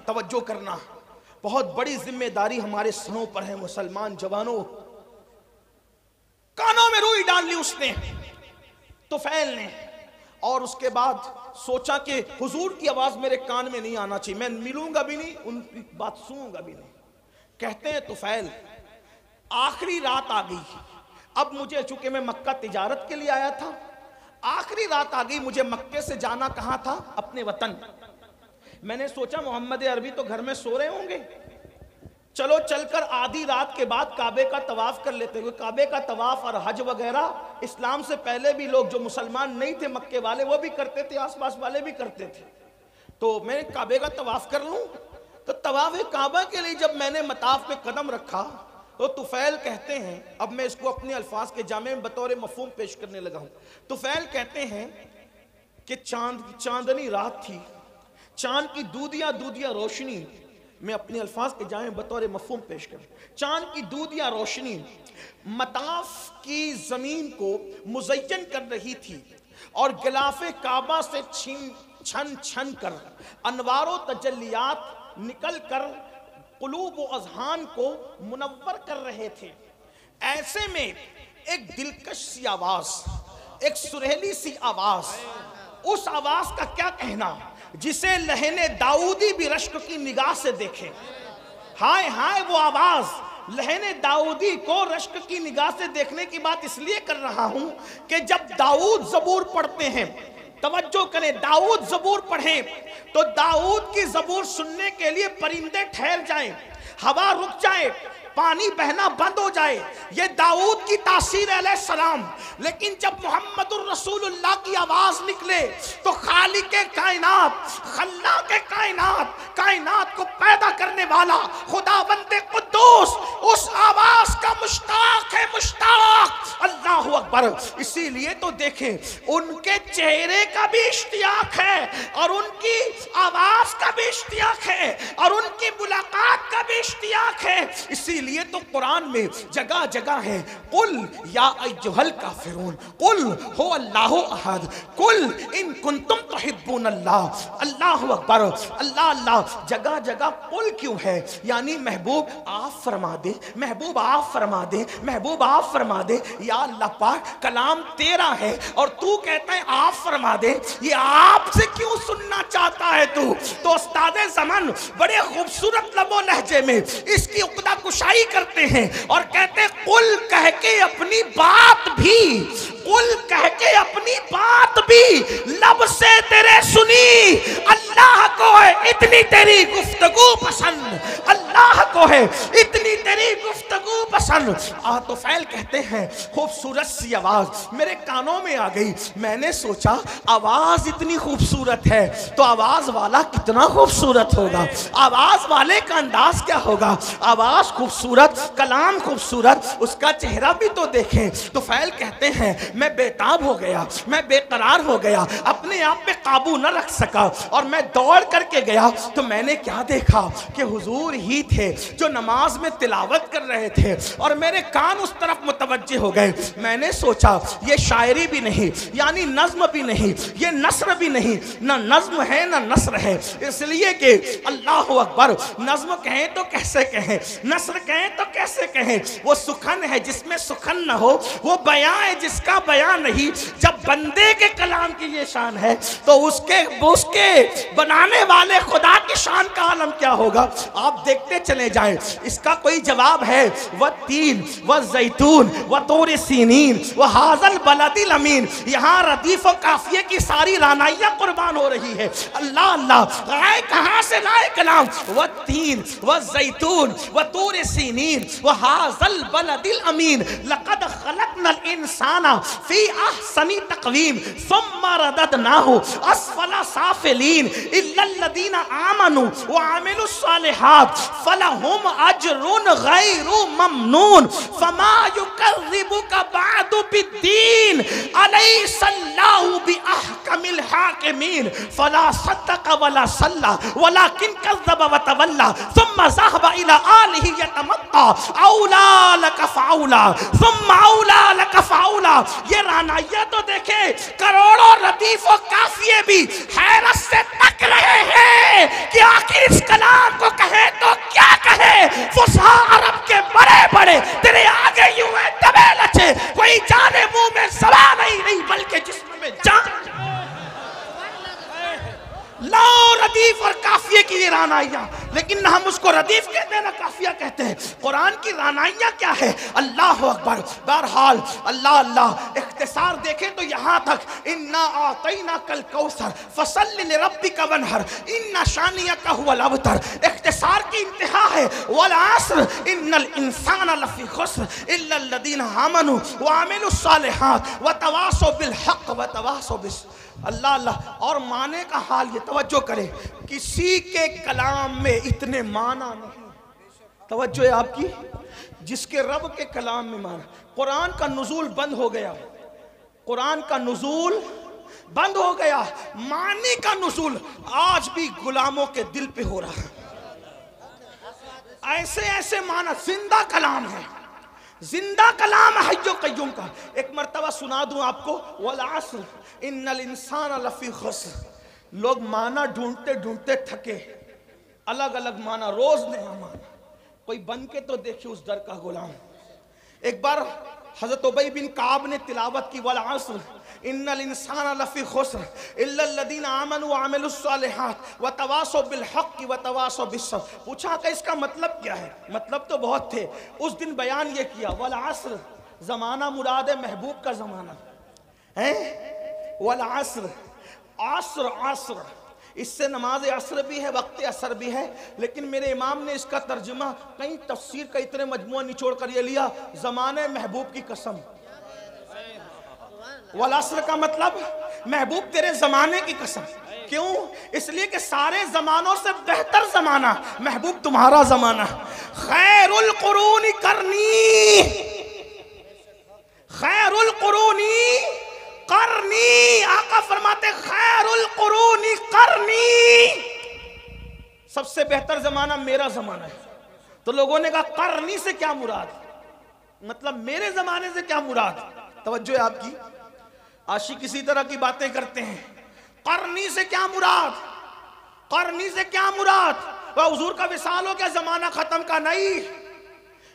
توجہ کرنا، بہت بڑی ذمہ داری ہمارے سروں پر ہے مسلمان جوانوں۔ کانوں میں روئی ڈال لی اس نے، طفیل نے، اور اس کے بعد سوچا کہ حضور کی آواز میرے کان میں نہیں آنا چاہیے، میں ملوں گا بھی نہیں، ان کی بات سنوں گا بھی نہیں۔ کہتے ہیں طفیل آخری رات آ گئی، اب مجھے چونکہ میں مکہ تجارت کے لیے آیا تھا، آخری رات آ گئی، مجھے مکے سے جانا کہاں تھا؟ اپنے وطن۔ میں نے سوچا محمد عربی تو گھر میں سو رہے ہوں گے، چلو چل کر آدھی رات کے بعد کعبے کا طواف کر لیتے ہوئے۔ کعبے کا طواف اور حج وغیرہ اسلام سے پہلے بھی لوگ جو مسلمان نہیں تھے مکے والے وہ بھی کرتے تھے، آس پاس والے بھی کرتے تھے، تو میں کعبے کا طواف کر لوں۔ تو طواف کعبہ کے لیے جب میں نے مطاف پہ قدم رکھا تو طفیل کہتے ہیں، اب میں اس کو اپنے الفاظ کے جامع میں بطور مفہوم پیش کرنے لگا ہوں۔ طفیل کہتے ہیں کہ چاندنی رات تھی، چاند کی دودیا روشنی، میں اپنے الفاظ کے جامع بطور مفہوم پیش کروں، چاند کی دودیا روشنی مطاف کی زمین کو مزین کر رہی تھی، اور غلاف کعبہ سے چھن چھن کر انوار و تجلیات نکل کر قلوب و اذہان کو منور کر رہے تھے۔ ایسے میں ایک دلکش سی آواز، ایک سریلی سی آواز، اس آواز کا کیا کہنا جسے لہن داؤدی بھی رشک کی نگاہ سے دیکھے۔ ہائے ہائے وہ آواز، لہن داؤدی کو رشک کی نگاہ سے دیکھنے کی بات اس لیے کر رہا ہوں کہ جب داؤد زبور پڑھتے ہیں، توجہ کریں، داؤد زبور پڑھیں تو داؤد کی زبور سننے کے لیے پرندے ٹھہر جائیں، ہوا رک جائے، پانی بہنا بند ہو جائے، یہ داؤد کی تاثیر علیہ السلام۔ لیکن جب محمد الرسول اللہ کی آواز نکلے تو خالق کائنات، خلاق کائنات، کائنات کو پیدا کرنے والا خداوند قدوس اس آواز کا مشتاق ہے، مشتاق۔ اللہ اکبر۔ اسی لیے تو دیکھیں ان کے چہرے کا بھی اشتیاق ہے اور ان کی آواز کا بھی اشتیاق ہے اور ان کی ملاقات کا بھی اشتیاق ہے۔ اسی لیے تو قرآن میں جگہ جگہ ہے، قل یا ایھا الکافرون، قل هو اللہ احد، قل ان کنتم تحبون اللہ۔ اللہ اکبر، اللہ اللہ، جگہ جگہ قل کیوں ہے؟ یعنی محبوب آپ فرما دے، محبوب آپ فرما دے، محبوب آپ فرما دے۔ یا اللہ پاک کلام تیرا ہے اور تو کہتا ہے آپ فرما دے، یہ آپ سے کیوں سننا چاہتا ہے تو استاد زمان بڑے خوبصورت لب و لہجے میں اس کی عقدہ کشائی کرتے ہیں اور کہتے ہیں قل کہہ کے اپنی بات بھی، قل کہہ کے اپنی بات بھی لب سے تیرے سنی۔ اللہ کو ہے اتنی تیری گفتگو پسند، اللہ کو ہے اتنی تیری گفتگو پسند۔ طفیل کہتے ہیں خوبصورت سی آواز میرے کانوں میں آ گئی، میں نے سوچا آواز اتنی خوبصورت ہے تو آواز والا کتنا خوبصورت ہوگا، آواز والے کا انداز کیا ہوگا۔ آواز خوبصورت، کلام خوبصورت، اس کا چہرہ بھی تو دیکھیں۔ طفیل کہتے ہیں میں بےتاب ہو گیا، میں بے قرار ہو گیا، اپنے آپ پہ قابو نہ رکھ سکا، اور میں دوڑ کر کے گیا تو میں نے کیا دیکھا کہ حضور ہی تھے جو نماز میں تلاوت کر رہے تھے اور میرے کان اس طرف متوجہ ہو گئے۔ میں نے سوچا یہ شاعری بھی نہیں، یعنی نظم بھی نہیں، یہ نثر بھی نہیں، نہ نظم ہے نہ نثر ہے، اس لیے کہ اللہ اکبر، نظم کہیں تو کیسے کہیں، نثر کہیں تو کیسے کہیں، وہ سخن ہے جس میں سخن نہ ہو، وہ بیان ہے جس کا بیان نہیں۔ جب بندے کے کلام کی یہ شان ہے تو اس کے بنانے والے خدا کی شان کا عالم کیا ہوگا۔ آپ دیکھتے چلے جائیں، اس کا کوئی جواب ہے والتین والزیتون وطور سینین وہذا البلد الامین۔ یہاں ردیف و قافیے کی ساری رانائیاں قربان ہو رہی ہے۔ اللہ اللہ، آئے کہاں سے لائے کلام؟ والتین والزیتون وطور سینین وہذا البلد الامین لقد خلقنا الانسان فی احسن تقویم ثم رددناہ اسفل سافلین الا الذین آمنوا وعملوا الصالحات فلہم اجر غیر ممنون فما یکذبک بعد بالدین الیس اللہ باحکم الحاکمین فلا صدق ولا صلی ولکن کذب وتولی ثم ذهب الى آلہ یتمطى اولا لک فاولا ثم اولا لک فاولا۔ یہ رانائیہ تو دیکھیں، کروڑوں ردیف و قافیے بھی حیرت سے تک رہے ہیں کہ آخر اس کلام سمجھیے کہ یہ رعنائیاں، لیکن نہ ہم اس کو ردیف کہتے ہیں نہ قافیہ کہتے ہیں۔ قرآن کی رعنائیاں کیا ہے؟ اللہ اکبر۔ بہرحال اللہ اللہ اختصار دیکھیں تو یہاں تک انا اعطیناک الکوثر فصل لربک وانحر ان شانئک هو الابتر، اختصار کی انتہا ہے۔ والعصر ان الانسان لفی خسر الا الذین آمنوا وعملوا الصالحات وتواصوا بالحق وتواصوا بالصبر۔ اللہ اللہ، اور معنی کا حال یہ توجہ کرے، کسی کے کلام میں اتنے معنی نہیں، توجہ ہے آپ کی، جس کے رب کے کلام میں معنی۔ قرآن کا نزول بند ہو گیا، قرآن کا نزول بند ہو گیا، معنی کا نزول آج بھی غلاموں کے دل پہ ہو رہا ہے۔ ایسے ایسے معنی، زندہ کلام ہے، زندہ کلام حی و قیوم کا۔ ایک مرتبہ سنا دوں آپ کو، والعصر ان الانسان لفی خسر۔ لوگ معنی ڈھونڈتے ڈھونڈتے تھکے، الگ الگ معنی، روز نیا معنی، کوئی بن کے تو دیکھے اس در کا غلام۔ ایک بار حضرت ابی بن کعب نے تلاوت کی، والعصر ان الانسان لفی خسر الا الذین آمنوا وعملوا الصالحات وتواصوا بالحق وتواصوا بالصبر۔ پوچھا کہ اس کا مطلب کیا ہے؟ مطلب تو بہت تھے، اس دن بیان یہ کیا، والعصر زمانہ مراد ہے محبوب کا زمانہ ہے، والعصر، عصر عصر، اس سے نماز عصر بھی ہے، وقت عصر بھی ہے، لیکن میرے امام نے اس کا ترجمہ کئی تفسیر کا اتنے مجموعہ نچوڑ کر یہ لیا، زمانے محبوب کی قسم۔ والعصر کا مطلب محبوب تیرے زمانے کی قسم۔ کیوں؟ اس لیے کہ سارے زمانوں سے بہتر زمانہ محبوب تمہارا زمانہ۔ خیر القرون کرنی، خیر القرون کرنی، آقا فرماتے خیر القرون کرنی، سب سے بہتر زمانہ میرا زمانہ ہے۔ تو لوگوں نے کہا کرنی سے کیا مراد؟ مطلب میرے زمانے سے کیا مراد؟ توجہ ہے آپ کی، عاشق کسی طرح کی باتیں کرتے ہیں، قرنی سے کیا مراد؟ قرنی سے کیا مراد؟ وہ حضور کا وصال ہو گیا، زمانہ ختم کا نہیں،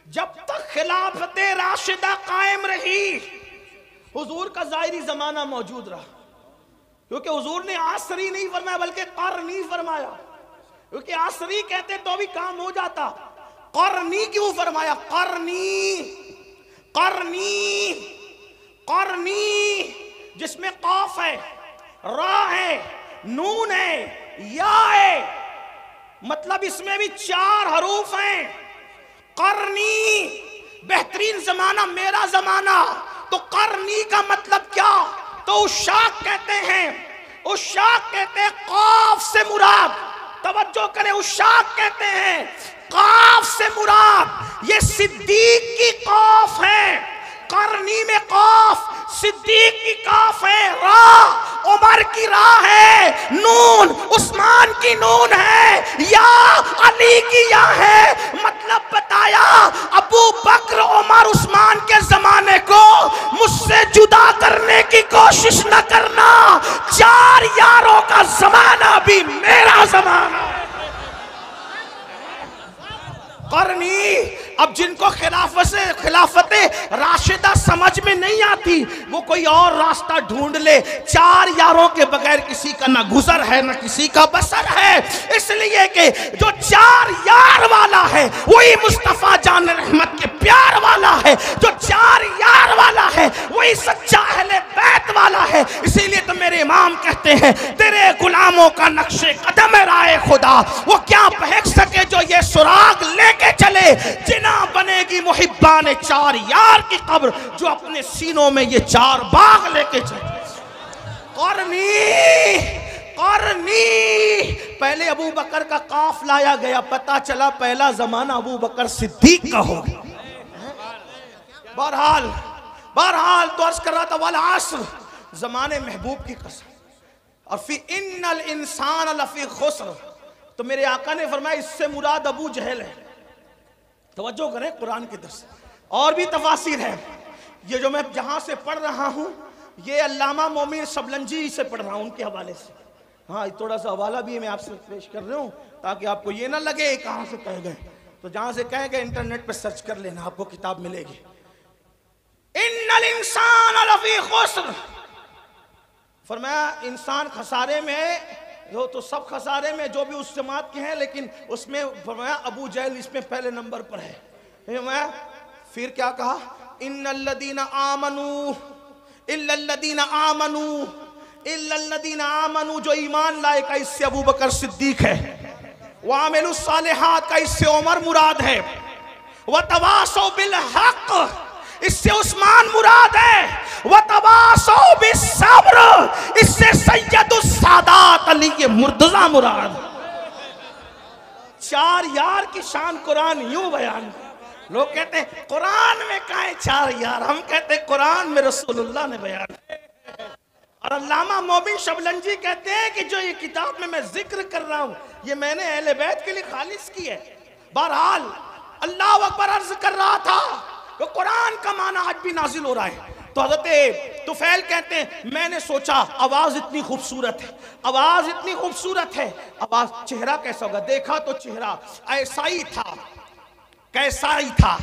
جب تک خلافت راشدہ قائم رہی حضور کا ظاہری زمانہ موجود رہا، کیونکہ حضور نے عصری نہیں فرمایا بلکہ قرنی فرمایا، کیونکہ عصری کہتے تو بھی کام ہو جاتا، قرنی کیوں فرمایا؟ قرنی، قرنی، قرنی، جس میں قاف ہے، را ہے، نون ہے، یا ہے، مطلب اس میں بھی 4 حروف ہیں۔ قرنی، بہترین زمانہ میرا زمانہ، تو قرنی کا مطلب کیا؟ تو عشاق کہتے ہیں، عشاق کہتے ہیں قاف سے مراد، توجہ کریں، عشاق کہتے ہیں قاف سے مراد، یہ صدیق کی قاف ہے، قرنی میں قاف، صدیق کی قاف ہے، را عمر کی را ہے، نون عثمان کی نون ہے، یا علی کی یا ہے، مطلب بتایا ابو بکر عمر عثمان کے زمانے کو مجھ سے جدا کرنے کی کوشش نہ کرنا، 4 یاروں کا زمانہ بھی میرا زمانہ۔ قرنی، اب جن کو خلافت راشدہ سمجھ میں نہیں آتی وہ کوئی اور راستہ ڈھونڈ لے، 4 یاروں کے بغیر کسی کا نہ گزر ہے نہ کسی کا بسر ہے، اس لیے کہ جو 4 یار والا ہے وہی مصطفیٰ جان رحمت کے پیار والا ہے، جو 4 یار والا ہے وہی سچا اہل بیت والا ہے۔ اسی لیے تو میرے امام کہتے ہیں تیرے غلاموں کا نقش قدم رائے خدا، وہ کیا بہک سکے جو یہ سراغ لے کے چلے، جنا بنے گی محبان 4 یار کی قبر جو اپنے سینوں میں یہ 4 باغ لے کے چلے۔ قرنی، قرنی، پہلے ابو بکر کا قاف لایا گیا، پتا چلا پہلا زمانہ ابو بکر صدیق کا ہو گیا۔ بہرحال تو عرض کر رہا تھا والعصر، زمانے محبوب کی قسم، اور فی ان الانسان لفی خسر، تو میرے آقا نے فرمایا اس سے مراد ابو جہل ہے۔ توجہ کریں قرآن کے درس، اور بھی تفاسیر ہیں، یہ جو میں جہاں سے پڑھ رہا ہوں یہ علامہ مومن سبلنجی سے پڑھ رہا ہوں، ان کے حوالے سے، ہاں تھوڑا سا حوالہ بھی میں آپ سے پیش کر رہا ہوں تاکہ آپ کو یہ نہ لگے کہاں سے کہہ گئے، تو جہاں سے کہہ گئے انٹرنیٹ پہ سرچ کر لینا، آپ کو کتاب ملے گی۔ ان الانسان لفی خسر، فرمایا انسان خسارے میں وہ تو سب خسارے میں جو بھی اس جماعت کے ہیں، لیکن اس میں فرمایا ابو جہل اس میں پہلے نمبر پر ہے۔ پھر کیا کہا؟ ان الذین آمنوا الا الذین آمنوا الا الذین آمنوا، جو ایمان لائے کا اس سے ابو بکر صدیق ہے، وعملوا الصالحات کا اس سے عمر مراد ہے، وتواصوا بالحق اس سے عثمان مراد ہے، وتواصوا بالصبر اس سے سید السادات علی مرتضی مراد۔ چار یار کی شان قرآن یوں بیان۔ لوگ کہتے ہیں قرآن میں کہاں ہے چار یار، ہم کہتے ہیں قرآن میں رسول اللہ نے بیان۔ اور علامہ مومن شبلنجی کہتے ہیں کہ جو یہ کتاب میں ذکر کر رہا ہوں یہ میں نے اہل بیت کے لیے خالص کی ہے۔ بہرحال اللہ اکبر عرض کر رہا تھا کہ قرآن کا معنی آج بھی نازل ہو رہا ہے۔ تو حضرت طفیل کہتے ہیں میں نے سوچا آواز اتنی خوبصورت ہے، آواز اتنی خوبصورت ہے، آواز چہرہ کیسا ہوگا؟ دیکھا تو چہرہ ایسا ہی تھا، کیسا ہی تھا،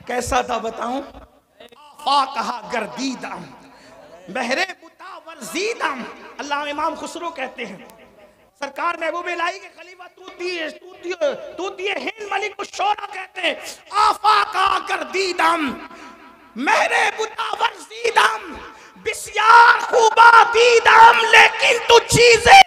کیسا تھا بتاؤں؟ آفاقہا گردیدم بہرے بتا ورزیدم۔ اللہ امام خسرو کہتے ہیں سرکار محبوب الہی کے خلیفہ توتیہ ہند ملک الشورا کہتے ہیں آفاقہا گردیدم مہرے بتا ورزیدم بسیار خوبا دیدم، لیکن تو چیزیں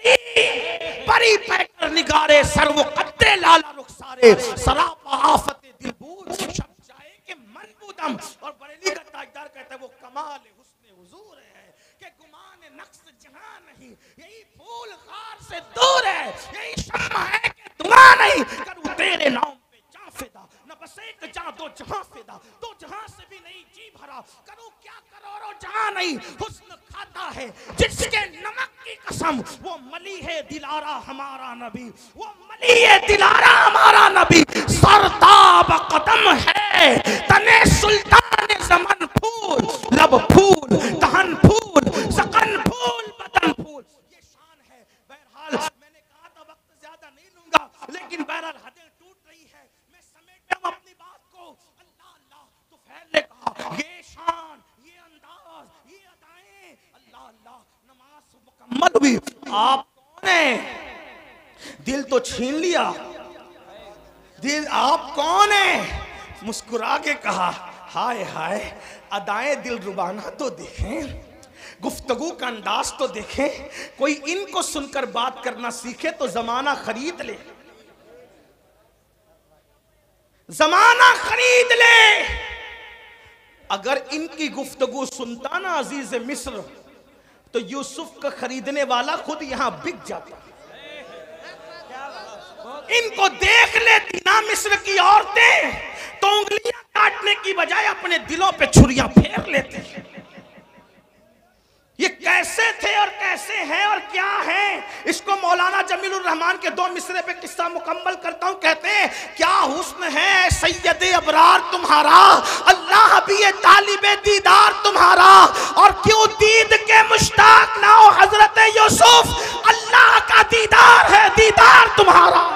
دیگری پری پیکر نگارے سر و قد لالا رخسارے سراپا آفت دل بود شب جائے کہ من بودم۔ اور بریلی کا تاجدار کہتا ہے وہ کمال حسن حضور ہے کہ گمان نقص جہاں نہیں، یہی پھول غار سے دور ہے، یہی شمع ہے کہ دعا نہیں، کروں تیرے نام پہ جاں فدا، نہ بس ایک جاں دو جہاں فدا، دو جہاں سے بھی نہیں جی بھرا، کروں کیا کروڑوں جہاں نہیں۔ حسن کھاتا ہے جس کے نمک کی قسم، وہ ملی ہے دلارا ہمارا نبی، وہ ملی ہے دلارا ہمارا نبی، سرتاب قدم ہے تنے سلطان زمن پھول، لب پھول دہن پھول سقن پھول بدن پھول، یہ شان ہے۔ بہرحال میں نے کہا تھا وقت زیادہ نہیں لوں گا، لیکن بہرحال حدیں ٹوٹ رہی ہے، میں سمیٹتا ہوں اپنی بات کو۔ اللہ اللہ تو پھیل نے کہا یہ شان، یہ انداز، یہ ادائیں، اللہ اللہ نماز مکمل ہوئی۔ آپ کون ہیں؟ دل تو چھین لیا، دل آپ کون ہیں؟ مسکرا کے کہا ہائے ہائے ادائیں دل ربانہ تو دیکھیں، گفتگو کا انداز تو دیکھیں، کوئی ان کو سن کر بات کرنا سیکھے تو زمانہ خرید لے، زمانہ خرید لے۔ اگر ان کی گفتگو سنتا نا عزیز مصر تو یوسف کا خریدنے والا خود یہاں بک جاتا۔ ان کو دیکھ لیتی نا مصر کی عورتیں تو انگلیاں کاٹنے کی بجائے اپنے دلوں پہ چھریاں پھیر لیتے۔ یہ کیسے تھے اور کیسے ہیں اور کیا ہیں؟ اس کو مولانا جمیل الرحمن کے دو مصرے پہ قصہ مکمل کرتا ہوں۔ کہتے ہیں کیا حسن ہے سید ابرار تمہارا، اللہ بھی یہ طالب دیدار تمہارا، اور کیوں دید کے مشتاق نہ ہو حضرت یوسف، اللہ کا دیدار ہے دیدار تمہارا،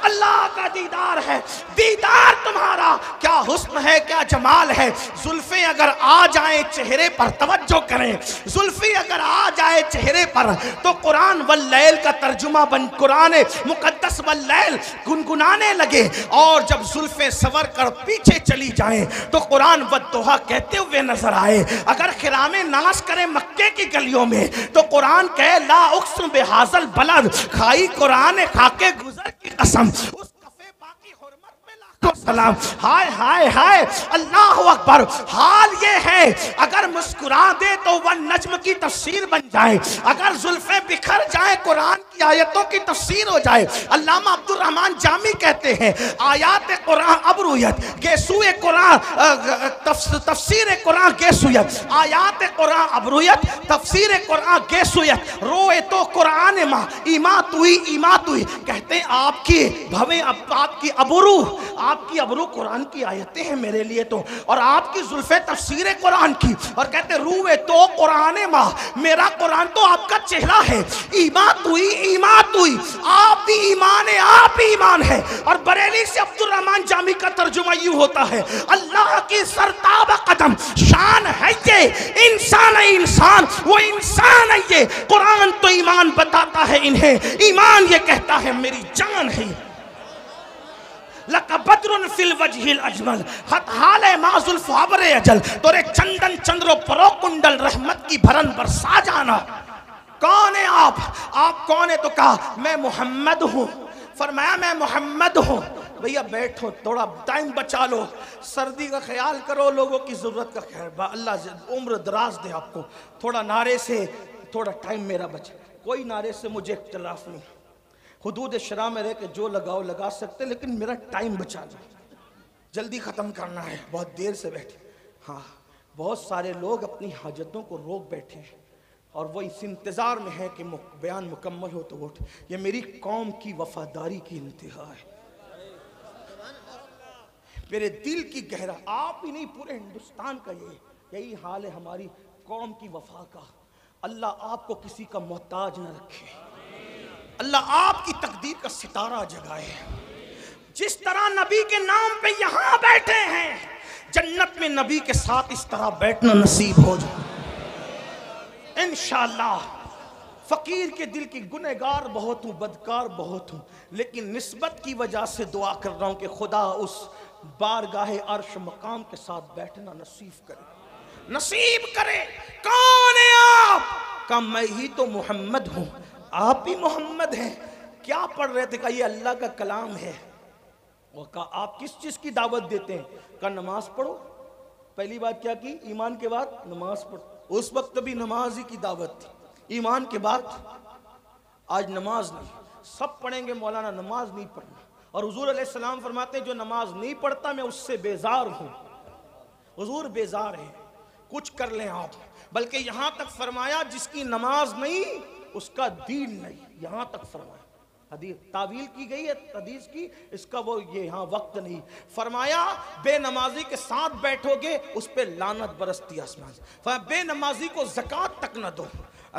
اللہ کا دیدار ہے دیدار تمہارا۔ کیا حسن ہے کیا جمال ہے، زلفیں اگر آ جائیں چہرے پر، توجہ کریں، زلفیں اگر آ جائے چہرے پر تو قرآن واللیل کا ترجمہ بن قرآن مقدس واللیل گنگنانے لگے، اور جب زلفیں سور کر پیچھے چلی جائیں تو قرآن والضحیٰ کہتے ہوئے نظر آئے۔ اگر خرام ناز کریں مکے کی گلیوں میں تو قرآن کہے لا اقسم بہذا البلد، کھائی قرآن خاکے گزر کی قسم، اس کفے باقی حرمت میں لاکھوں سلام۔ ہائے ہائے ہائے اللہ اکبر۔ حال یہ ہے اگر مسکرا دے تو وہ نجم کی تفسیر بن جائے، اگر زلفیں بکھر جائیں قرآن کی آیتوں کی تفسیر ہو جائے۔ علامہ عبد الرحمن جامی کہتے ہیں آیات قرآن ابرویت گیسوئے قرآن، تفسیر قرآن گیسویت، آیات قرآن ابرویت تفسیر قرآن گیسویت، روئے تو قرآن ماں ایمات ہوئی ایمات ہوئی۔ کہتے ہیں آپ کی بھویں آپ کی ابرو، آپ کی کی ابرو قرآن کی آیتیں ہیں میرے لیے تو، اور آپ کی زلفیں تفسیر قرآن کی، اور کہتے روئے تو قرآن ماں، میرا قرآن تو آپ کا چہرہ ہے، ایمان توئی، آپ بھی ایمان ہے، آپ بھی ایمان ہے۔ اور بریلی سے عبد الرحمن جامی کا ترجمہ یوں ہوتا ہے، اللہ کی سرتاب قدم شان ہے یہ، انسان ہے انسان، وہ انسان ہے یہ، قرآن تو ایمان بتاتا ہے انہیں، ایمان یہ کہتا ہے میری جان ہے۔ لَقَ بَدْرٌ فِي الْوَجْهِ الْأَجْمَلِ خط حال ما زلف عبر اجل، تورے چندن چندرو پرو کنڈل رحمت کی بھرن برسا جانا۔ کون ہے آپ کون ہے؟ تو کہا میں محمد ہوں۔ فرمایا میں محمد ہوں۔ بھیا بیٹھو، تھوڑا ٹائم بچا لو، سردی کا خیال کرو، لوگوں کی ضرورت کا خیر، اللہ عمر دراز دے آپ کو۔ تھوڑا نعرے سے، تھوڑا ٹائم میرا بچے، کوئی نعرے سے مجھے اختلاف نہیں، حدود شرع میں رہ کے جو لگاؤ لگا سکتے، لیکن میرا ٹائم بچا جائے، جلدی ختم کرنا ہے، بہت دیر سے بیٹھے۔ ہاں بہت سارے لوگ اپنی حاجتوں کو روک بیٹھے ہیں اور وہ اس انتظار میں ہے کہ بیان مکمل ہو تو ووٹ۔ یہ میری قوم کی وفاداری کی انتہا ہے، میرے دل کی گہرا، آپ ہی نہیں پورے ہندوستان کا یہی حال ہے ہماری قوم کی وفا کا۔ اللہ آپ کو کسی کا محتاج نہ رکھے، اللہ آپ کی تقدیر کا ستارہ جگائے۔ جس طرح نبی کے نام پہ یہاں بیٹھے ہیں، جنت میں نبی کے ساتھ اس طرح بیٹھنا نصیب ہو جائے انشاءاللہ۔ فقیر کے دل کی گنہگار بہت ہوں، بدکار بہت ہوں، لیکن نسبت کی وجہ سے دعا کر رہا ہوں کہ خدا اس بارگاہ عرش مقام کے ساتھ بیٹھنا نصیب کرے۔ کون ہے آپ؟ کہا میں ہی تو محمد ہوں، آپ بھی محمد ہیں۔ کیا پڑھ رہے تھے؟ کہا یہ اللہ کا کلام ہے۔ وہ کہا آپ کس چیز کی دعوت دیتے ہیں؟ کہا نماز پڑھو۔ پہلی بات کیا کی؟ ایمان کے بعد نماز پڑھو۔ اس وقت بھی نماز ہی کی دعوت تھی، ایمان کے بعد آج نماز نہیں۔ سب پڑھیں گے مولانا، نماز نہیں پڑھنا، اور حضور علیہ السلام فرماتے ہیں جو نماز نہیں پڑھتا میں اس سے بیزار ہوں۔ حضور بیزار ہیں، کچھ کر لیں آپ، بلکہ یہاں تک فرمایا جس کی نماز نہیں اس کا دین نہیں، یہاں تک فرمایا۔ حدیث تعویل کی گئی ہے حدیث کی، اس کا وہ یہاں وقت نہیں۔ فرمایا بے نمازی کے ساتھ بیٹھو گے اس پہ لعنت برستی آسمان سے۔ فرمایا بے نمازی کو زکوٰۃ تک نہ دو،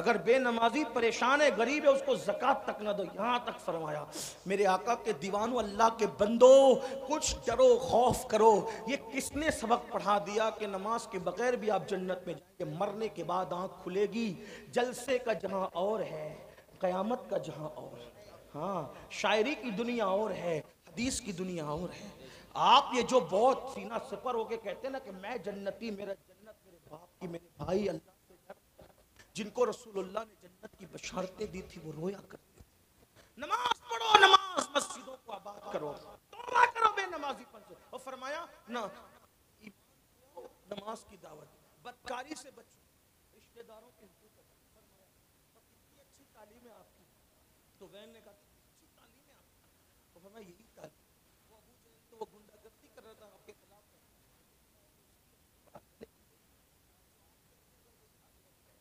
اگر بے نمازی پریشان ہے غریب ہے اس کو زکوٰۃ تک نہ دو، یہاں تک فرمایا۔ میرے آقا کے دیوانوں، اللہ کے بندو، کچھ ڈرو، خوف کرو۔ یہ کس نے سبق پڑھا دیا کہ نماز کے بغیر بھی آپ جنت میں جائیں گے؟ مرنے کے بعد آنکھ کھلے گی، جلسے کا جہاں اور ہے، قیامت کا جہاں اور ہے۔ ہاں شاعری کی دنیا اور ہے، حدیث کی دنیا اور ہے۔ آپ یہ جو بہت سینہ سپر ہو کے کہتے ہیں نا کہ میں جنتی، میرا جنت میرے باپ کی، میرے بھائی اللہ سے ڈر، جن کو رسول اللہ نے جنت کی بشارتیں دی تھی وہ رویا کرتے تھے۔ نماز پڑھو، نماز، مسجدوں کو آباد کرو، توبہ کرو بے نمازی پن سے۔ اور فرمایا نہ نماز کی دعوت، بدکاری سے بچو، رشتہ داروں کے حقوق ادا۔ فرمایا کتنی اچھی تعلیم ہے آپ کی؟ تو وین نے کہا اچھی تعلیم ہے آپ کی؟ تو فرمایا یہی تعلیم۔ وہ ابو جہل تو وہ گنڈا گردی کر رہا تھا آپ کے خلاف،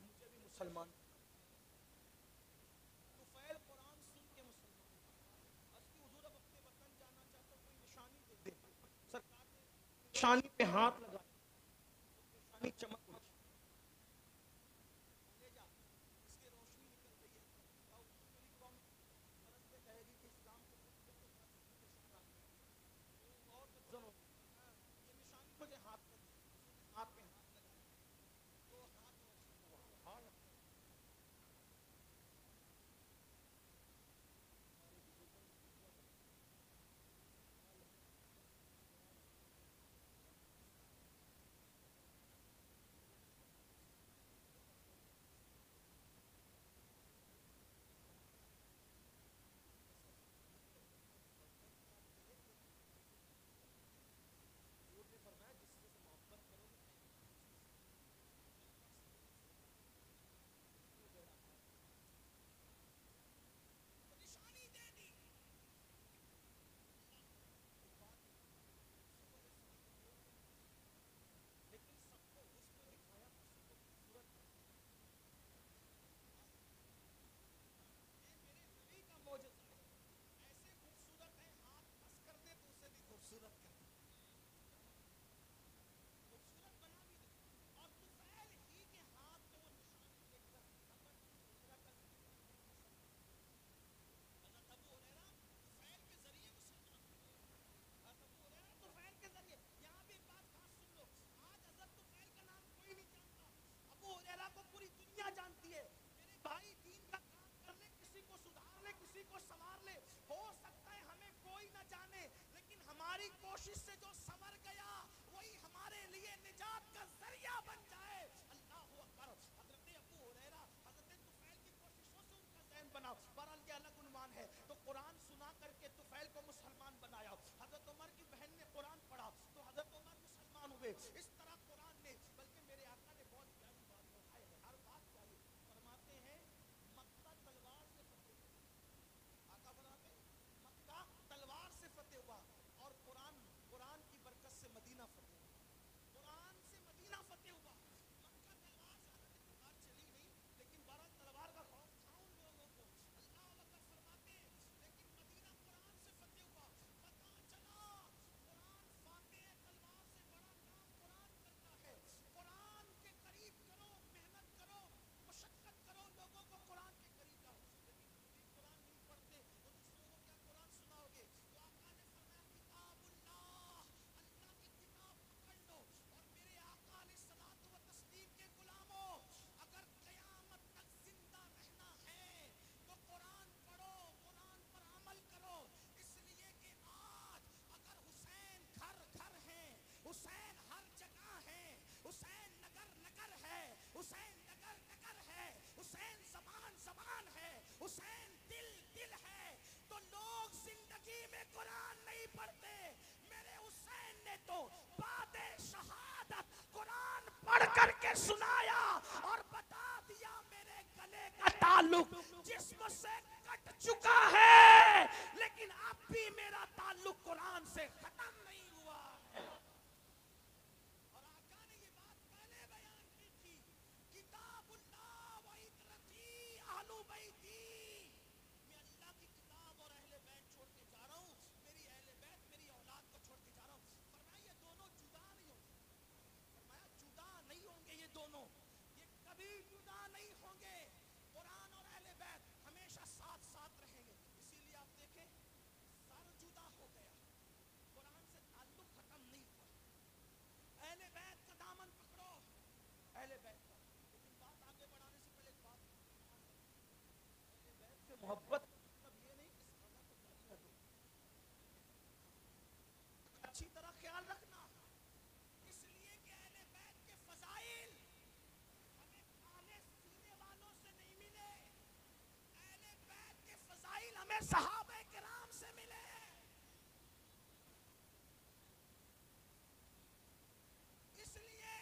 مجھے بھی مسلمان طفیل قرآن سن کے مسلمان اصلی حضور اب اپنے وطن جانا چاہتا ہوں، کوئی نشانی دے دے۔ سرکار نے نشانی پہ ہاتھ لگا، نشانی چمک اٹھی، لے جا اس کی روشنی نکل رہی ہے، اور پوری قوم فرض پہ کہے گی کہ اسلام کو اور سنو یہ نشانی مجھے ہاتھ میں دی، ہاتھ پہ ہاتھ لگا، دو ہاتھ اور ہوئے. اس طرح قرآن نے, بلکہ میرے آقا نے بہت پیاری بات فرمائی ہے, ہر بات پیاری فرماتے ہیں, مکہ تلوار سے فتح ہوا. آقا فرماتے ہیں مکہ تلوار سے فتح ہوا, اور قرآن کی برکت سے مدینہ فتح ہوا. قرآن سے مدینہ فتح ہوا. مکہ تلوار سے, حالانکہ تلوار چلی نہیں, لیکن بہرحال تلوار کا خوف تھا ان لوگوں کو. اللہ اکبر فرماتے ہیں, لیکن مدینہ قرآن سے فتح ہوا. پتہ چلا قرآن فاتح تلوار سے بڑا کام قرآن کرتا ہے. قرآن کے قریب کرو, محنت کرو, مشقت کرو, لوگوں کو قرآن کے قریب لاؤ. لیکن خود ہی قرآن نہیں پڑھتے تو دوسروں کو کیا قرآن سناؤ گے؟ تو آقا نے فرمایا کتاب اللہ, اللہ کی کتاب پکڑ لو. اور میرے آقا علیہ الصلوۃ والتسلیم کے غلاموں, اگر قیامت تک زندہ رہنا ہے تو قرآن پڑھو, قرآن پر عمل کرو. اس لیے کہ آج اگر حسین گھر گھر ہیں, حسین ہر جگہ ہیں, حسین نگر نگر ہے, حسین نگر نگر ہے, حسین زبان زبان ہے, حسین دل دل ہے, تو لوگ زندگی میں قرآن نہیں پڑھتے. میرے حسین نے تو بعد شہادت قرآن پڑھ کر کے سنایا اور بتا دیا میرے گلے کا تعلق جسم سے کٹ چکا ہے, لیکن اب بھی میرا تعلق قرآن سے ختم نہیں ہوا ہے. اور آقا نے یہ بات پہلے بیان کی تھی, کتاب اللہ و عترتی اہل بیتی, میں اللہ کی کتاب اور اہل بیت چھوڑ کے جا رہا ہوں, میری اہل بیت میری اولاد کو چھوڑ کے جا رہا ہوں. فرمایا یہ دونوں جدا نہیں ہوں گے, فرمایا جدا نہیں ہوں گے, یہ دونوں یہ کبھی جدا نہیں ہوں گے. قرآن اور اہل بیت ہمیشہ ساتھ ساتھ رہیں گے. اسی لیے آپ دیکھیں سر جدا ہو گیا, قرآن سے تعلق ختم نہیں ہوا. اہل بیت کا دامن پکڑو, اہل بیت کا. لیکن بات آگے بڑھانے سے پہلے ایک بات اہل بیت سے محبت مطلب یہ نہیں کہ صحابہ کو گالیاں دو, اچھی طرح خیال رکھنا. اس لیے کہ اہل بیت کے فضائل ہمیں کالے سینے والوں سے نہیں ملے, اہل بیت کے فضائل ہمیں صحابہ کرام سے ملے. اس لیے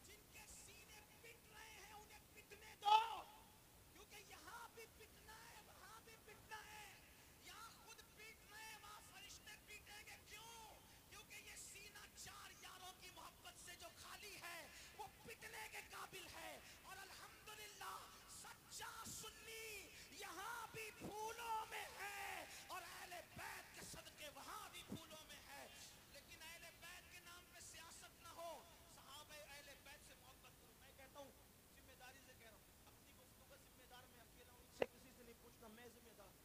جن کے سینے پٹ رہے ہیں انہیں پٹنے دو, کیونکہ یہاں بھی پٹنا ہے, وہاں بھی پٹنا ہے. یہاں خود پیٹ رہے ہیں, وہاں فرشتے پیٹیں گے. کیوں؟ کیونکہ یہ سینہ چار یاروں کی محبت سے جو خالی ہے وہ پٹنے کے قابل ہے. اور الحمدللہ سچا سنی یہاں بھی پھولوں میں ہے, اور اہل بیت کے صدقے وہاں بھی پھولوں میں ہے. لیکن اہل بیت کے نام پہ سیاست نہ ہو, صحابہ اہل بیت سے محبت کرو. میں کہتا ہوں, ذمہ داری سے کہہ رہا ہوں, اپنی گفتگو کا ذمہ دار میں اکیلا ہوں, ان سے کسی سے نہیں پوچھنا, میں ذمہ دار ہوں.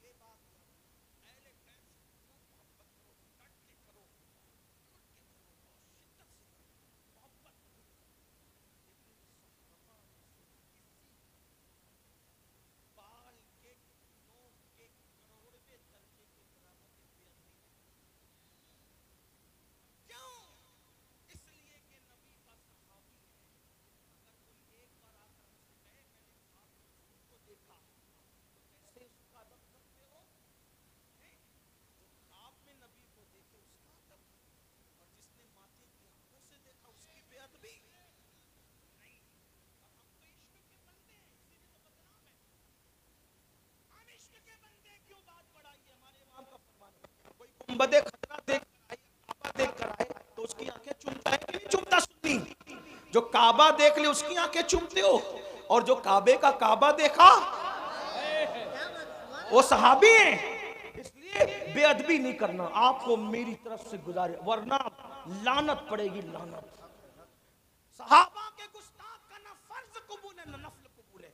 یہ بات یاد رکھو, اہل بیت سے خوب محبت کرو, ڈٹ کے کرو, جڑ کے کرو, بہت شدت سے کرو, محبت خوب کرو. لیکن صحابہ میں سے کسی بال کے نوک کے کروڑویں درجے کے برابر کی بے ادبی نہیں. کیوں؟ اس لیے کہ نبی کا صحابی ہے. اگر کوئی ایک بار آ کر ہم سے کہے میں نے خواب میں حضور کو دیکھا, تو کیسے اس کا ادب کرتے ہو؟ نہیں, جو خواب میں نبی کو دیکھے اس کا ادب, اور جس نے ماتھے کی آنکھوں سے دیکھا اس کی بے ادبی نہیں. اور ہم تو عشق کے بندے ہیں, اسی لیے تو بدنام ہے. ہم عشق کے بندے, کیوں بات بڑھائی ہے؟ ہمارے امام کا فرمان ہے, کوئی گنبد خضرا دیکھ کر آئے, کعبہ دیکھ کر آئے, تو اس کی آنکھیں چومتا ہے کہ نہیں چومتا سنی؟ جو کعبہ دیکھ لے اس کی آنکھیں چومتے ہو, اور جو کعبے کا کعبہ دیکھا وہ صحابی ہیں. اس لیے بے ادبی نہیں کرنا, آپ کو میری طرف سے گزارے, ورنہ لعنت پڑے گی, لعنت. صحابہ کے گستاخ کا نہ فرض قبول ہے نہ نفل قبول ہے.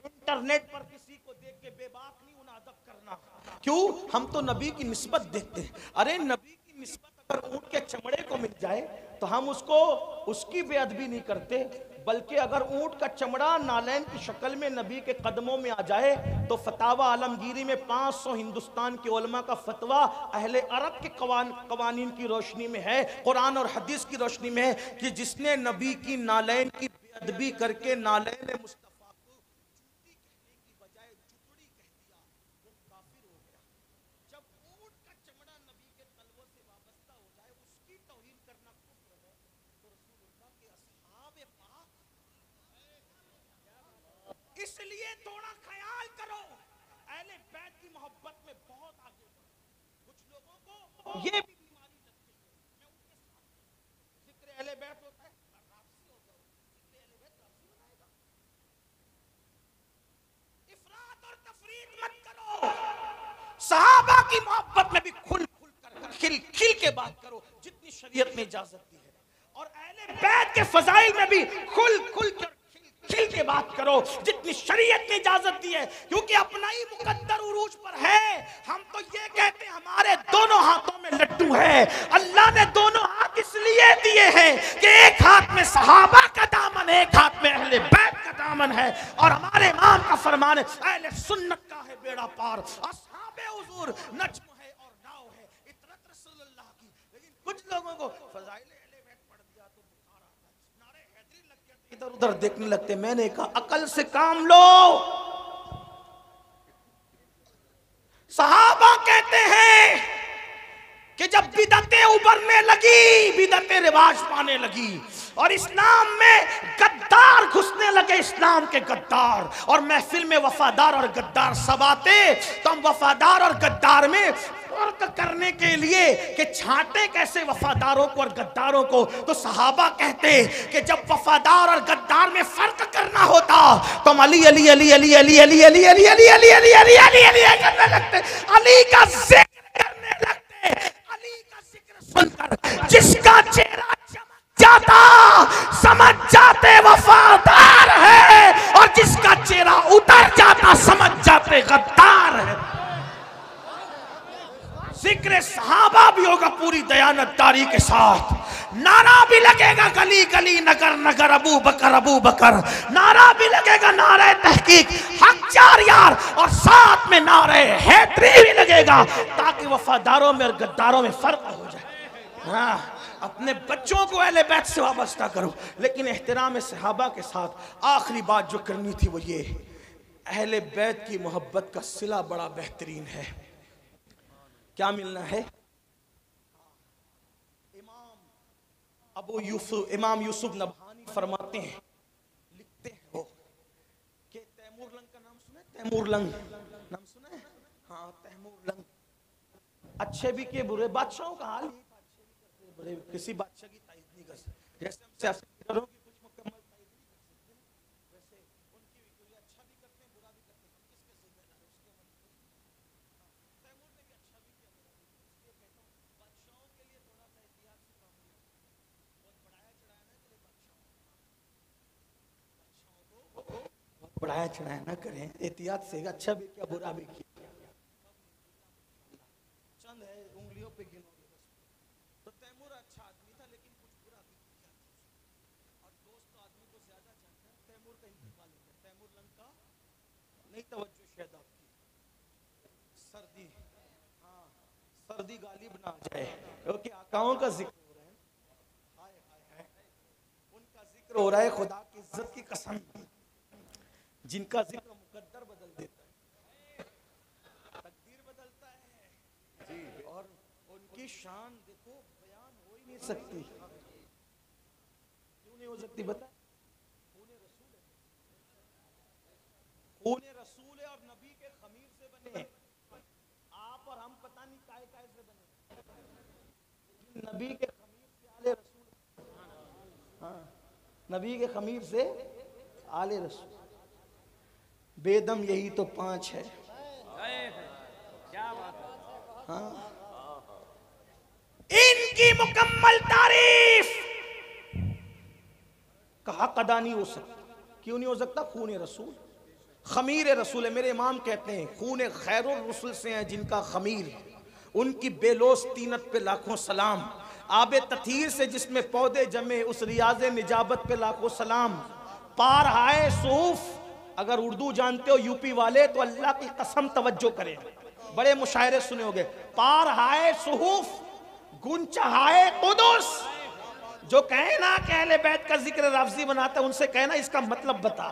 انٹرنیٹ پر کسی کو دیکھ کے بے باک نہیں ہونا, ادب کرنا. کیوں؟ ہم تو نبی کی نسبت دیکھتے ہیں. ارے نبی کی نسبت اگر اونٹ کے چمڑے کو مل جائے تو ہم اس کی بے ادبی نہیں کرتے, بلکہ اگر اونٹ کا چمڑا نالین کی شکل میں نبی کے قدموں میں آ جائے تو فتاوی عالمگیری میں 500 ہندوستان کے علماء کا فتویٰ اہل عرب کے قوانین کی روشنی میں ہے, قرآن اور حدیث کی روشنی میں ہے, کہ جس نے نبی کی نالین کی بے ادبی کر کے نالین مصطفیٰ کو جوتی کہنے کی بجائے جتڑی کہہ دیا, وہ کافر ہو گیا. جب اونٹ کا چمڑا نبی کے تلووں سے وابستہ ہو جائے اس کی توہین کرنا کفر اس لیے تھوڑا خیال کرو، اہل بیت کی محبت میں بہت آگے بڑھو۔ کچھ لوگوں کو یہ بھی بیماری لگتی ہے، میں ان کے ساتھ ذکر اہل بیت ہوتا ہے رافضی ہو جاؤ، ذکر اہل بیت رافضی بنائے گا۔ افراط اور تفریط مت کرو، صحابہ کی محبت میں بھی کھل کھل کے بات کرو جتنی شریعت میں اجازت دی ہے، اور اہل بیت کے فضائل میں بھی کھل کے بات کرو جتنی شریعت نے اجازت دی ہے، کیونکہ اپنا ہی مقدر عروج پر ہے۔ ہم تو یہ کہتے ہیں ہمارے دونوں ہاتھوں میں لڈو ہے، اللہ نے دونوں ہاتھ اس لیے دیے ہیں کہ ایک ہاتھ میں صحابہ کا دامن، ایک ہاتھ میں اہل بیت کا دامن ہے، اور ہمارے امام کا فرمان ہے اہل سنت کا ہے بیڑا پار، اصحاب حضور نجم ہے اور ناؤ ہے، اطرت رسول اللہ کی۔ لیکن کچھ لوگوں کو فضائل اہل بیت پڑھ دیا تو بخار آتا ہے، نعرے حیدری لگ گیا، ادھر ادھر دیکھنے لگتے۔ میں نے کہا عقل سے کام لو۔ صحابہ کہتے ہیں کہ جب بدعتیں ابھرنے لگی، بدعتیں رواج پانے لگی اور اسلام میں غدار گھسنے لگے، اسلام کے غدار، اور محفل میں وفادار اور غدار سب آتے، تو ہم وفادار اور غدار میں فرق کرنے کے لیے کہ چھانٹے کیسے وفاداروں کو اور غداروں کو، تو صحابہ کہتے کہ جب وفادار اور غدار میں فرق کرنا ہوتا تو ہم علی علی علی علی علی علی علی علی علی علی علی علی علی علی کرنے لگتے، علی کا ذکر کرنے لگتے، علی کا ذکر سن کر جس کا چہرہ چمک جاتا سمجھ جاتے وفادار ہے، اور جس کا چہرہ اتر جاتا سمجھ جاتے غدار ہے۔ ذکر صحابہ بھی ہوگا پوری دیانتداری کے ساتھ، نعرہ بھی لگے گا گلی گلی نگر نگر ابو بکر، نعرہ بھی لگے گا نعرہ تحقیق حق چار یار، اور ساتھ میں نعرہ حیدری بھی لگے گا، تاکہ وفاداروں میں اور غداروں میں فرق ہو جائے۔ ہاں، اپنے بچوں کو اہل بیت سے وابستہ کرو، لیکن احترام صحابہ کے ساتھ۔ آخری بات جو کرنی تھی وہ یہ، اہل بیت کی محبت کا صلہ بڑا بہترین ہے۔ کیا ملنا ہے؟ امام یوسف نبہانی فرماتے ہیں، لکھتے ہیں وہ کہ تیمور لنگ کا نام سنا ہے؟ تیمور لنگ نام سنا ہے؟ ہاں، تیمور لنگ اچھے بھی کہ برے، بادشاہوں کا حال یہ، برے کسی بادشاہ کی تائید نہیں کر سکتے، جیسے ہم سیاست لیڈروں کی کچھ مکمل تائید نہیں کر سکتے، ویسے ان کی بھی کوئی اچھا بھی کرتے ہیں برا بھی کرتے ہیں، ہم کس کے ذمہ دار ہیں؟ اس کے تیمور نے بھی اچھا بھی کیا برا بھی کیا، اس لیے کہتا ہوں بادشاہوں کے لیے تھوڑا سا احتیاط سے کام لیں، بہت بڑھایا چڑھایا نہ کرے بادشاہوں کو، بہت بڑھایا چڑھایا نہ کریں، احتیاط سے، اچھا بھی کیا برا بھی کیا، چند ہے انگلیوں پہ گنو گے بس۔ تو تیمور اچھا آدمی تھا لیکن کچھ برا بھی کیا تھا، اور دوست آدمی کو زیادہ چاہتا ہے۔ تیمور کا انتقال ہو گیا، تیمور لنگ کا نہیں توجہ شاید آپ کی، سردی، ہاں سردی غالب نہ آ جائے، کیونکہ آقاؤں کا ذکر ہو رہا ہے، ہائے ہائے ہائے، ان کا ذکر ہو رہا ہے، خدا کی عزت کی قسم، جن کا ذکر مقدر بدل دیتا ہے، تقدیر بدلتا ہے، اور ان کی شان دیکھو بیان ہو ہی نہیں سکتی۔ کیوں نہیں ہو سکتی بتا؟ خون رسول ہے، خون رسول ہے، اور نبی کے خمیر سے بنے، آپ اور ہم پتہ نہیں کائے کائے سے بنے، نبی کے خمیر سے آل رسول، ہاں نبی کے خمیر سے آل رسول، بے دم یہی تو پانچ ہے، ہاں ان کی مکمل تعریف کا حق ادا نہیں ہو سکتا۔ کیوں نہیں ہو سکتا؟ خون رسول، خمیر رسول ہے۔ میرے امام کہتے ہیں خون خیر الرسل سے ہیں جن کا خمیر، ان کی بے لوث طینت پہ لاکھوں سلام، آب تطہیر سے جس میں پودے جمے اس ریاض نجابت پہ لاکھوں سلام، پار ہائے صحف، اگر اردو جانتے ہو یوپی والے تو اللہ کی قسم توجہ کریں، بڑے مشاعرے سنے ہوگے، پار ہائے صحف گنچہ ہائے قدس، جو کہنا کہ اہل بیت کا ذکر لفظی بناتا ہے ان سے کہنا اس کا مطلب بتا،